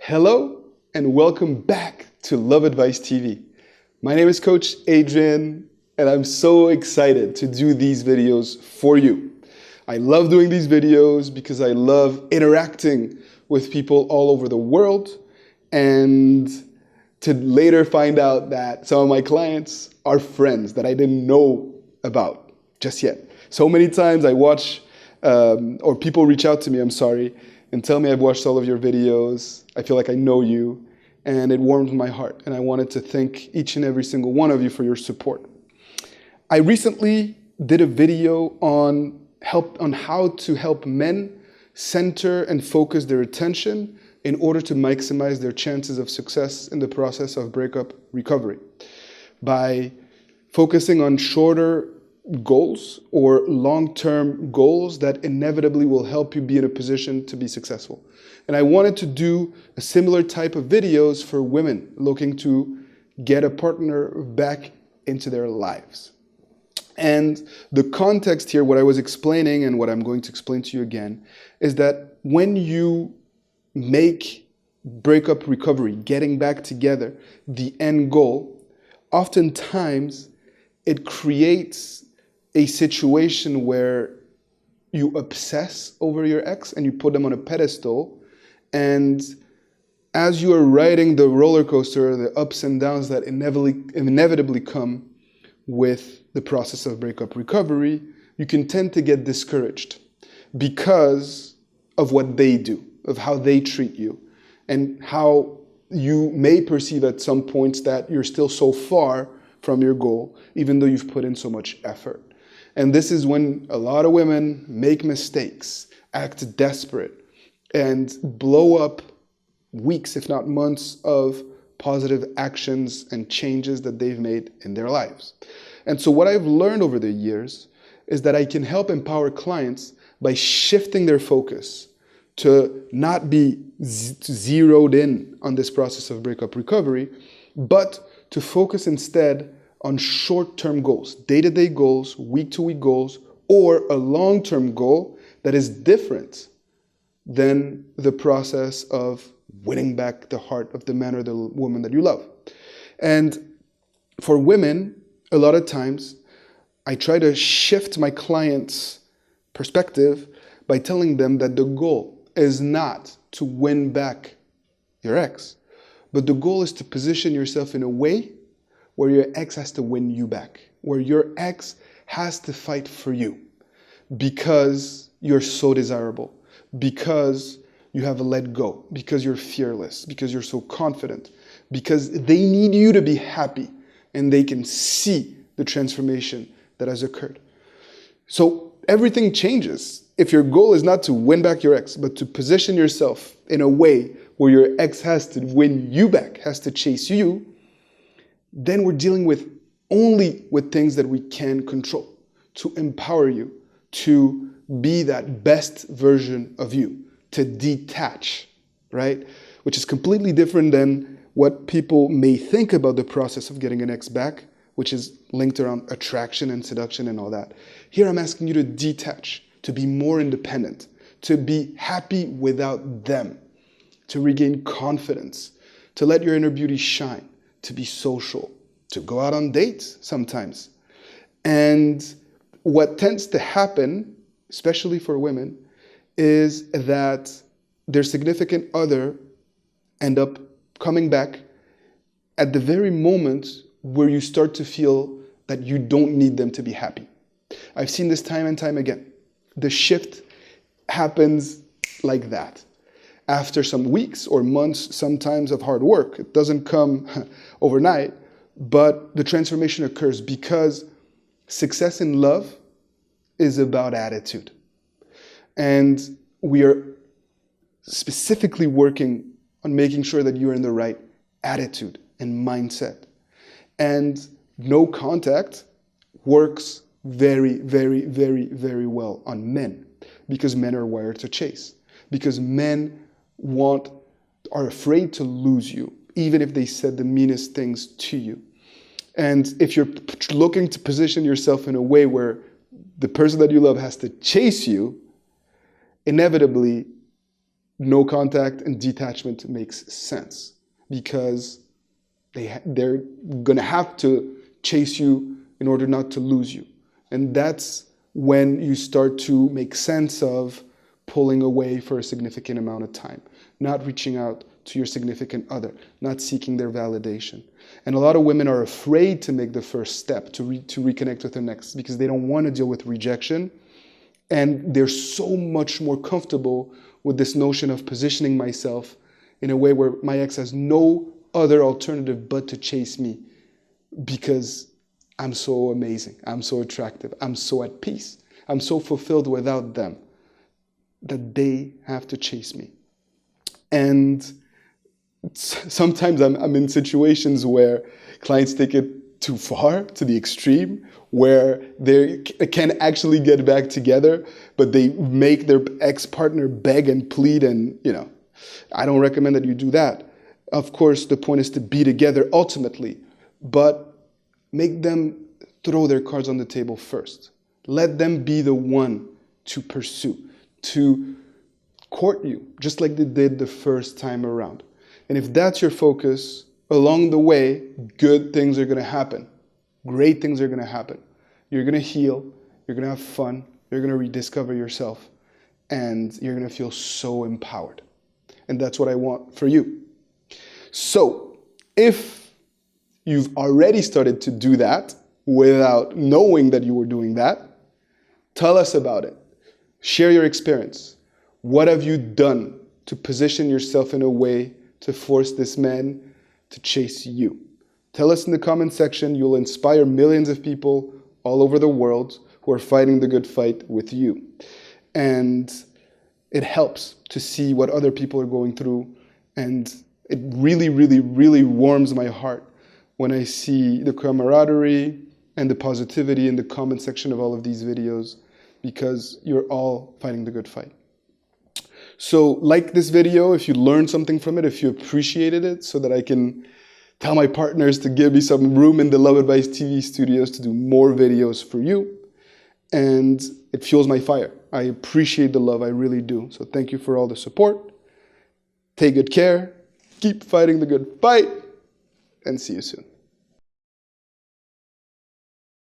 Hello and welcome back to Love Advice TV. My name is Coach Adrian and I'm so excited to do these videos for you. I love doing these videos because I love interacting with people all over the world and to later find out that some of my clients are friends that I didn't know about just yet. So many times I watch or people reach out to me, and tell me I've watched all of your videos. I feel like I know you, and it warms my heart. And I wanted to thank each and every single one of you for your support. I recently did a video on how to help men center and focus their attention in order to maximize their chances of success in the process of breakup recovery by focusing on shorter goals or long-term goals that inevitably will help you be in a position to be successful. And I wanted to do a similar type of videos for women looking to get a partner back into their lives. And the context here, what I was explaining and what I'm going to explain to you again, is that when you make breakup recovery, getting back together, the end goal, oftentimes it creates a situation where you obsess over your ex and you put them on a pedestal, and as you are riding the roller coaster, the ups and downs that inevitably come with the process of breakup recovery, you can tend to get discouraged because of what they do, of how they treat you, and how you may perceive at some points that you're still so far from your goal, even though you've put in so much effort. And this is when a lot of women make mistakes, act desperate, and blow up weeks, if not months, of positive actions and changes that they've made in their lives. And so what I've learned over the years is that I can help empower clients by shifting their focus to not be zeroed in on this process of breakup recovery, but to focus instead on short-term goals, day-to-day goals, week-to-week goals, or a long-term goal that is different than the process of winning back the heart of the man or the woman that you love. And for women, a lot of times, I try to shift my clients' perspective by telling them that the goal is not to win back your ex, but the goal is to position yourself in a way where your ex has to win you back, where your ex has to fight for you because you're so desirable, because you have let go, because you're fearless, because you're so confident, because they need you to be happy and they can see the transformation that has occurred. So everything changes. If your goal is not to win back your ex, but to position yourself in a way where your ex has to win you back, has to chase you, then we're dealing with only with things that we can control to empower you to be that best version of you, to detach, right? Which is completely different than what people may think about the process of getting an ex back, which is linked around attraction and seduction and all that. Here I'm asking you to detach, to be more independent, to be happy without them, to regain confidence, to let your inner beauty shine, to be social, to go out on dates sometimes. And what tends to happen, especially for women, is that their significant other end up coming back at the very moment where you start to feel that you don't need them to be happy. I've seen this time and time again. The shift happens like that. After some weeks or months, sometimes of hard work, it doesn't come overnight, but the transformation occurs because success in love is about attitude. And we are specifically working on making sure that you're in the right attitude and mindset. And no contact works very, very, very, very well on men because men are wired to chase, because men are afraid to lose you, even if they said the meanest things to you. And if you're looking to position yourself in a way where the person that you love has to chase you, inevitably no contact and detachment makes sense because they're going to have to chase you in order not to lose you. And that's when you start to make sense of pulling away for a significant amount of time, not reaching out to your significant other, not seeking their validation. And a lot of women are afraid to make the first step to reconnect with their ex because they don't want to deal with rejection. And they're so much more comfortable with this notion of positioning myself in a way where my ex has no other alternative but to chase me because I'm so amazing, I'm so attractive, I'm so at peace, I'm so fulfilled without them that they have to chase me. And sometimes I'm in situations where clients take it too far, to the extreme, where they can actually get back together, but they make their ex-partner beg and plead, and I don't recommend that you do that. Of course, the point is to be together ultimately, but make them throw their cards on the table first. Let them be the one to pursue, to court you, just like they did the first time around. And if that's your focus, along the way, good things are going to happen. Great things are going to happen. You're going to heal, you're going to have fun, you're going to rediscover yourself, and you're going to feel so empowered. And that's what I want for you. So, if you've already started to do that without knowing that you were doing that, tell us about it. Share your experience. What have you done to position yourself in a way to force this man to chase you? Tell us in the comment section. You'll inspire millions of people all over the world who are fighting the good fight with you. And it helps to see what other people are going through, and it really, really, really warms my heart when I see the camaraderie and the positivity in the comment section of all of these videos, because you're all fighting the good fight. So like this video if you learned something from it, if you appreciated it, so that I can tell my partners to give me some room in the Love Advice TV studios to do more videos for you. And it fuels my fire. I appreciate the love, I really do. So thank you for all the support. Take good care. Keep fighting the good fight, and see you soon.